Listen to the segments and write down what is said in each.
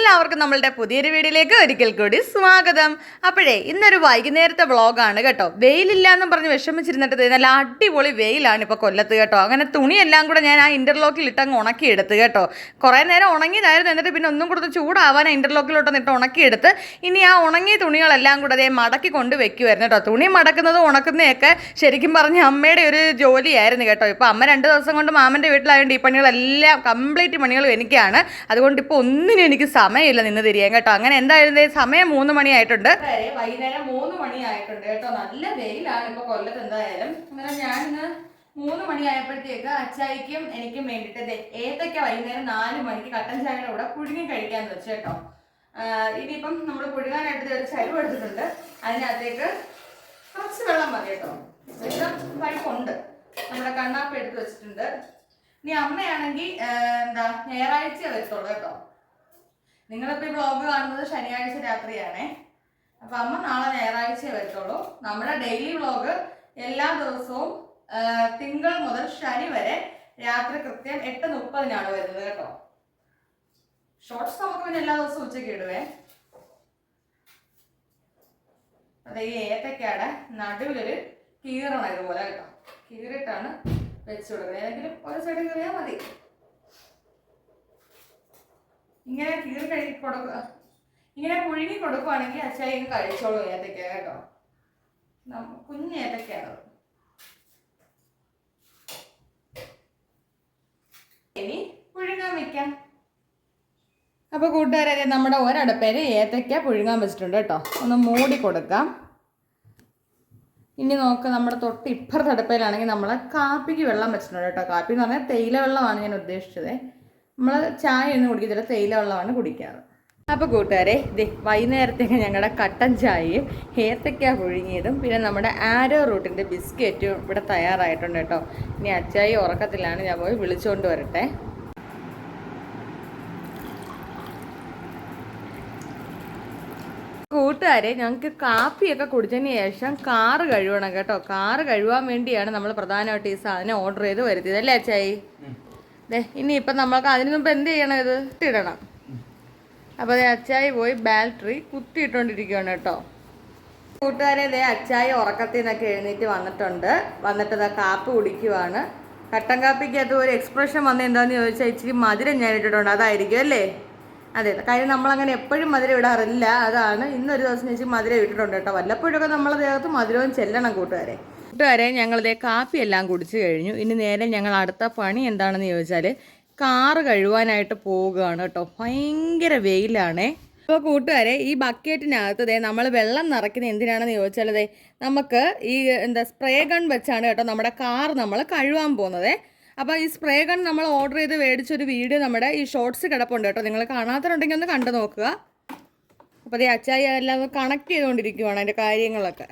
എല്ലാവർക്കും നമ്മളുടെ പുതിയൊരു വീഡിയോയിലേക്ക് ഒരിക്കൽ കൂടി സ്വാഗതം. അപ്പോഴേ ഇന്നൊരു വൈകുന്നേരത്തെ വ്ളോഗാണ് കേട്ടോ. വെയിലില്ല എന്നും പറഞ്ഞ് വിഷമിച്ചിരുന്നിട്ട് നല്ല അടിപൊളി വെയിലാണ് ഇപ്പോൾ കൊല്ലത്ത് കേട്ടോ. അങ്ങനെ തുണിയെല്ലാം കൂടെ ഞാൻ ആ ഇൻ്റർലോക്കിൽ ഇട്ടങ്ങ് ഉണക്കിയെടുത്ത് കേട്ടോ. കുറേ നേരം ഉണങ്ങിയതായിരുന്നു, എന്നിട്ട് പിന്നെ ഒന്നും കൂടെ ചൂടാവാൻ ഇൻ്റർലോക്കിലോട്ടൊന്ന് ഇട്ട് ഉണക്കിയെടുത്ത് ഇനി ആ ഉണങ്ങിയ തുണികളെല്ലാം കൂടെ അതേ മടക്കി കൊണ്ട് വെക്കുമായിരുന്നു കേട്ടോ. തുണി മടക്കുന്നതും ഉണക്കുന്നതൊക്കെ ശരിക്കും പറഞ്ഞ അമ്മയുടെ ഒരു ജോലിയായിരുന്നു കേട്ടോ. ഇപ്പോൾ അമ്മ 2 ദിവസം കൊണ്ട് മാമൻ്റെ വീട്ടിലായതുകൊണ്ട് ഈ പണികളെല്ലാം കംപ്ലീറ്റ് പണികളും എനിക്കാണ്. അതുകൊണ്ട് ഇപ്പോൾ ഒന്നിനും എനിക്ക് സമയമില്ല നിന്ന് തിരിയാൻ കേട്ടോ. അങ്ങനെ എന്തായാലും സമയം 3 മണിയായിട്ടുണ്ട്, വൈകുന്നേരം 3 മണിയായിട്ടുണ്ട് കേട്ടോ. നല്ല വെയിലാണ് ഇപ്പോൾ കൊല്ലത്ത് എന്തായാലും. അങ്ങനെ ഞാനിന്ന് 3 മണിയായപ്പോഴത്തേക്ക് അച്ചായിക്കും എനിക്കും വേണ്ടിയിട്ട് ഏത്തക്ക വൈകുന്നേരം 4 മണിക്ക് കട്ടൻ ചായയുടെ കൂടെ പുഴുങ്ങി കഴിക്കാമെന്ന് വെച്ചു കേട്ടോ. ഇനിയിപ്പം നമ്മൾ പുഴുങ്ങാനായിട്ട് ഒരു ചരുവ് എടുത്തിട്ടുണ്ട്. അതിനകത്തേക്ക് കുറച്ച് വെള്ളം മതി കേട്ടോ. പഴുപ്പുണ്ട്. നമ്മുടെ കണ്ണാപ്പ് എടുത്ത് വെച്ചിട്ടുണ്ട്. ഇനി അമ്മയാണെങ്കിൽ ഞായറാഴ്ച വരത്തുള്ളൂ കേട്ടോ. നിങ്ങളിപ്പോൾ ഈ വ്ളോഗ് കാണുന്നത് ശനിയാഴ്ച രാത്രിയാണേ. അപ്പം അമ്മ നാളെ ഞായറാഴ്ച വരത്തുള്ളൂ. നമ്മുടെ ഡെയിലി വ്ളോഗ് എല്ലാ ദിവസവും തിങ്കൾ മുതൽ ശനി വരെ രാത്രി കൃത്യം 8:30 വരുന്നത് കേട്ടോ. ഷോർട്സ് നമുക്ക് പിന്നെ എല്ലാ ദിവസവും ഉച്ചയ്ക്ക് ഇടുവേ. അതെ, ഈ ഏത്തക്കയുടെ നടുവിലൊരു കീറണം ഇതുപോലെ കേട്ടോ. കീറിയിട്ടാണ് വെച്ചു കൊടുക്കുന്നത്. ഏതെങ്കിലും ഒരു സൈഡ് കീറിയാൽ മതി. ഇങ്ങനെ കീറി കഴുകി കൊടുക്കുക, ഇങ്ങനെ പുഴുങ്ങി കൊടുക്കുവാണെങ്കിൽ അച്ചായി ഇങ്ങ് കഴിച്ചോളൂ ഏത്തക്ക കേട്ടോ. കുഞ്ഞ് ഏത്തക്കയാണ്. ഇനി പുഴുങ്ങാൻ വെക്കാം. അപ്പോൾ കൂട്ടുകാരെ, നമ്മുടെ ഒരടപ്പേര് ഏത്തക്ക പുഴുങ്ങാൻ വെച്ചിട്ടുണ്ട് കേട്ടോ. ഒന്ന് മൂടി കൊടുക്കാം. ഇനി നോക്ക്, നമ്മുടെ തൊട്ട് ഇപ്പുറത്തെ അടുപ്പയിലാണെങ്കിൽ നമ്മൾ കാപ്പിക്ക് വെള്ളം വെച്ചിട്ടുണ്ട് കേട്ടോ. കാപ്പി എന്ന് പറഞ്ഞാൽ തേയില വെള്ളമാണ് ഞാൻ ഉദ്ദേശിച്ചത്. നമ്മൾ ചായ ഒന്നും കുടിക്കത്തില്ല, തേയില വെള്ളമാണ് കുടിക്കാറ്. അപ്പോൾ കൂട്ടുകാരെ, വൈകുന്നേരത്തേക്ക് ഞങ്ങളുടെ കട്ടൻ ചായയും ഏത്തക്ക പുഴുങ്ങിയതും പിന്നെ നമ്മുടെ ആരോ റൂട്ടിൻ്റെ ബിസ്ക്കറ്റും ഇവിടെ തയ്യാറായിട്ടുണ്ട് കേട്ടോ. ഇനി അച്ചായി ഉറക്കത്തിലാണ്, ഞാൻ പോയി വിളിച്ചുകൊണ്ട് വരട്ടെ. കൂട്ടുകാരെ, ഞങ്ങൾക്ക് കാപ്പിയൊക്കെ കുടിച്ചതിന് ശേഷം കാറ് കഴുകണം കേട്ടോ. കാറ് കഴുകാൻ വേണ്ടിയാണ് നമ്മൾ പ്രധാനമായിട്ട് ഈ സാധനം ഓർഡർ ചെയ്ത് വരുത്തിയത്, അല്ലേ അച്ചായി? ഇനിയിപ്പം നമ്മൾക്ക് അതിന് മുമ്പ് എന്ത് ചെയ്യണം? ഇത് ഇടണം. അപ്പോൾ അച്ചായി പോയി ബാറ്ററി കുത്തിയിട്ടുകൊണ്ടിരിക്കുകയാണ് കേട്ടോ. കൂട്ടുകാരെ, അച്ചായി ഉറക്കത്തിൽ നിന്നൊക്കെ എഴുന്നേറ്റ് വന്നിട്ട് കാപ്പി കുടിക്കുവാണ്. കട്ടൻ കാപ്പിക്കകത്ത് ഒരു എക്സ്പ്രഷൻ വന്നത് എന്താണെന്ന് ചോദിച്ചാൽ ഇച്ചിരി മധുരം ഞാൻ ഇട്ടിട്ടുണ്ട്, അതായിരിക്കും അല്ലേ? അതെ, കാര്യം നമ്മളങ്ങനെ എപ്പോഴും മധുരം ഇടാറില്ല. അതാണ് ഇന്നൊരു ദിവസം ഇച്ചിരി മധുരം ഇട്ടിട്ടുണ്ട് കേട്ടോ. വല്ലപ്പോഴൊക്കെ നമ്മളെ ദേഹത്ത് മധുരവും ചെല്ലണം കൂട്ടുകാരെ. ഞങ്ങളിതേ കാപ്പിയെല്ലാം കുടിച്ചു കഴിഞ്ഞു. ഇനി നേരെ ഞങ്ങൾ അടുത്ത പണി എന്താണെന്ന് ചോദിച്ചാൽ കാറ് കഴുകാനായിട്ട് പോവുകയാണ് കേട്ടോ. ഭയങ്കര വെയിലാണേ. അപ്പോൾ കൂട്ടുകാരെ, ഈ ബക്കറ്റിനകത്ത് നമ്മൾ വെള്ളം നിറയ്ക്കുന്നത് എന്തിനാണെന്ന് ചോദിച്ചാൽ നമുക്ക് ഈ സ്പ്രേ ഗൺ വെച്ചാണ് കേട്ടോ നമ്മുടെ കാർ നമ്മൾ കഴുകാൻ പോകുന്നത്. അപ്പോൾ ഈ സ്പ്രേ ഗൺ നമ്മൾ ഓർഡർ ചെയ്ത് മേടിച്ചൊരു വീഡിയോ നമ്മുടെ ഈ ഷോർട്സ് കിടപ്പുണ്ട് കേട്ടോ. നിങ്ങൾ കാണാത്തതുണ്ടെങ്കിൽ ഒന്ന് കണ്ടു നോക്കുക. അപ്പോൾ അച്ചായി എല്ലാം കണക്ട് ചെയ്തുകൊണ്ടിരിക്കുവാണ് അതിൻ്റെ കാര്യങ്ങളൊക്കെ.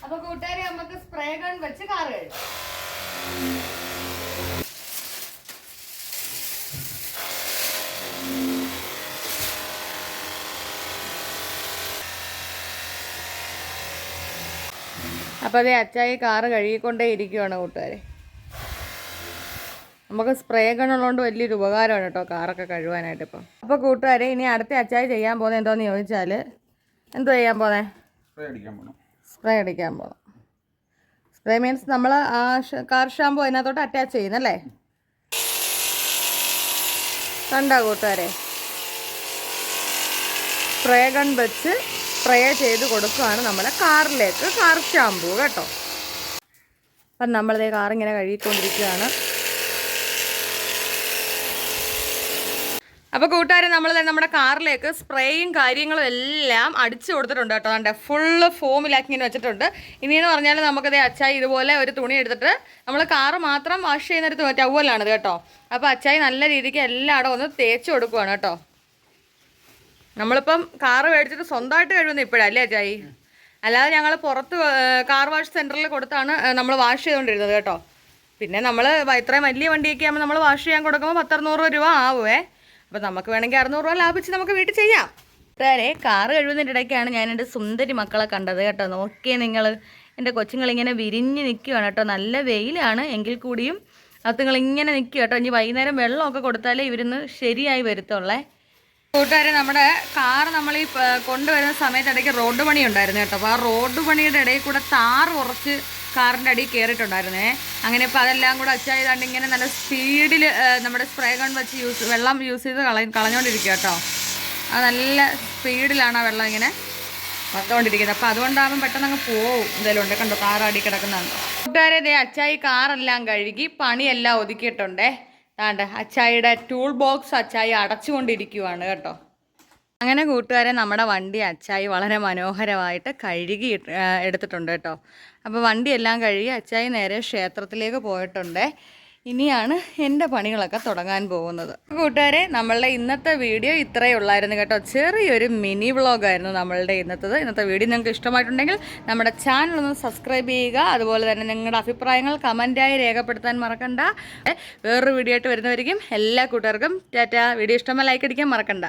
അപ്പോൾ കൂട്ടുകാരെ, നമുക്ക് സ്പ്രേ ഗൺ വെച്ച് കാർ കഴുകാം. അപ്പോൾ അച്ചായി കാറ് കഴുകിക്കൊണ്ടേ ഇരിക്കുവാണ് കൂട്ടുകാരെ. നമുക്ക് സ്പ്രേ ഗണ്ണുള്ളതുകൊണ്ട് വലിയൊരു ഉപകാരമാണ് കേട്ടോ കാറൊക്കെ കഴുകാനായിട്ട് ഇപ്പം. അപ്പോൾ കൂട്ടുകാരെ, ഇനി അടുത്ത അച്ചായി ചെയ്യാൻ പോകുന്നത് എന്തോന്ന് ചോദിച്ചാൽ എന്തോ ചെയ്യാൻ പോകുന്നത്? സ്പ്രേ അടിക്കാൻ പോകാം. സ്പ്രേ മീൻസ് നമ്മൾ ആ കാർ ഷാമ്പു അതിനകത്തോട്ട് അറ്റാച്ച് ചെയ്യുന്നല്ലേ? കണ്ടോ കൂട്ടുകാരെ? സ്പ്രേ ഗൺ വെച്ച് സ്പ്രേ ചെയ്ത് കൊടുക്കുകയാണ് നമ്മുടെ കാറിലേക്ക് കാർ ഷാമ്പു കേട്ടോ. അപ്പം നമ്മളിതേ കാറിങ്ങനെ കഴുകിക്കൊണ്ടിരിക്കുകയാണ്. അപ്പോൾ കൂട്ടുകാരെ, നമ്മൾ നമ്മുടെ കാറിലേക്ക് സ്പ്രേയും കാര്യങ്ങളും എല്ലാം അടിച്ചു കൊടുത്തിട്ടുണ്ട് കേട്ടോ. അതിൻ്റെ ഫുള്ള് ഫോമിലാക്കി ഇങ്ങനെ വെച്ചിട്ടുണ്ട്. ഇനിയെന്ന് പറഞ്ഞാൽ നമുക്കത് അച്ചായി ഇതുപോലെ ഒരു തുണി എടുത്തിട്ട് നമ്മൾ കാറ് മാത്രം വാഷ് ചെയ്യുന്നിടത്ത് ടവലാണിത് കേട്ടോ. അപ്പോൾ അച്ചായി നല്ല രീതിക്ക് എല്ലായിടം ഒന്ന് തേച്ച് കൊടുക്കുവാണ് കേട്ടോ. നമ്മളിപ്പം കാറ് മേടിച്ചിട്ട് സ്വന്തമായിട്ട് കഴിയുന്നത് ഇപ്പോഴല്ലേ അച്ചായി? അല്ലാതെ ഞങ്ങൾ പുറത്ത് കാർ വാഷ് സെൻറ്ററിൽ കൊടുത്താണ് നമ്മൾ വാഷ് ചെയ്തുകൊണ്ടിരുന്നത് കേട്ടോ. പിന്നെ നമ്മൾ ഇത്രയും വലിയ വണ്ടിയൊക്കെ ആകുമ്പോൾ നമ്മൾ വാഷ് ചെയ്യാൻ കൊടുക്കുമ്പോൾ 100-200 രൂപ ആവുമേ. അപ്പോൾ നമുക്ക് വേണമെങ്കിൽ 600 രൂപ ലാഭിച്ച് നമുക്ക് വീട്ടിൽ ചെയ്യാം. കൂട്ടുകാരെ, കാറ് കഴുകുന്നതിൻ്റെ ഇടയ്ക്കാണ് ഞാൻ എൻ്റെ സുന്ദരി മക്കളെ കണ്ടത് കേട്ടോ. നോക്കിയേ നിങ്ങൾ, എൻ്റെ കൊച്ചുങ്ങളിങ്ങനെ വിരിഞ്ഞ് നിൽക്കുകയാണ് കേട്ടോ. നല്ല വെയിലാണ് എങ്കിൽ കൂടിയും അതുങ്ങളിങ്ങനെ നിൽക്കുക കേട്ടോ. ഇനി വൈകുന്നേരം വെള്ളമൊക്കെ കൊടുത്താലേ ഇവരിന്ന് ശരിയായി വരുത്തുള്ളേ. കൂട്ടുകാരെ, നമ്മുടെ കാർ നമ്മൾ ഈ കൊണ്ടുവരുന്ന സമയത്ത് ഇടയ്ക്ക് റോഡ് പണി ഉണ്ടായിരുന്നു കേട്ടോ. അപ്പോൾ ആ റോഡ് പണിയുടെ ഇടയിൽ കൂടെ താറ് കുറച്ച് കാറിൻ്റെ അടിയിൽ കയറിയിട്ടുണ്ടായിരുന്നേ. അങ്ങനെ ഇപ്പോൾ അതെല്ലാം കൂടെ അച്ചായതാണ്ട് ഇങ്ങനെ നല്ല സ്പീഡിൽ നമ്മുടെ സ്പ്രേ ഗൺ വെച്ച് വെള്ളം യൂസ് ചെയ്ത് കളഞ്ഞുകൊണ്ടിരിക്കുക കേട്ടോ. അത് നല്ല സ്പീഡിലാണ് ആ വെള്ളം ഇങ്ങനെ വന്നുകൊണ്ടിരിക്കുന്നത്. അപ്പോൾ അതുകൊണ്ടാകുമ്പോൾ പെട്ടെന്ന് അങ്ങ് പോവും. എന്തെങ്കിലും ഉണ്ട് കണ്ടോ, കാർ അടി കിടക്കുന്നുണ്ട്. കൂട്ടുകാരെ, ദേ അച്ചായി കാറെല്ലാം കഴുകി പണിയെല്ലാം ഒതുക്കിയിട്ടുണ്ടേ. താണ്ട് അച്ചായിയുടെ ടൂൾ ബോക്സ് അച്ചായി അടച്ചുകൊണ്ടിരിക്കുവാണ് കേട്ടോ. അങ്ങനെ കൂട്ടുകാരെ, നമ്മുടെ വണ്ടി അച്ചായി വളരെ മനോഹരമായിട്ട് കഴുകി എടുത്തിട്ടുണ്ട് കേട്ടോ. അപ്പോൾ വണ്ടിയെല്ലാം കഴുകി അച്ചായി നേരെ ക്ഷേത്രത്തിലേക്ക് പോയിട്ടുണ്ട്. ഇനിയാണ് എൻ്റെ പണികളൊക്കെ തുടങ്ങാൻ പോകുന്നത്. കൂട്ടുകാരെ, നമ്മളുടെ ഇന്നത്തെ വീഡിയോ ഇത്രയേ ഉള്ളായിരുന്നു കേട്ടോ. ചെറിയൊരു മിനി വ്ളോഗായിരുന്നു നമ്മളുടെ ഇന്നത്തെ വീഡിയോ. നിങ്ങൾക്ക് ഇഷ്ടമായിട്ടുണ്ടെങ്കിൽ നമ്മുടെ ചാനൽ ഒന്ന് സബ്സ്ക്രൈബ് ചെയ്യുക. അതുപോലെ തന്നെ നിങ്ങളുടെ അഭിപ്രായങ്ങൾ കമൻറ്റായി രേഖപ്പെടുത്താൻ മറക്കണ്ട. വേറൊരു വീഡിയോ ആയിട്ട് വരുന്നവരിക്കും എല്ലാ കൂട്ടുകാർക്കും ടാറ്റ. വീഡിയോ ഇഷ്ടമായി ലൈക്ക് അടിക്കാൻ മറക്കണ്ട.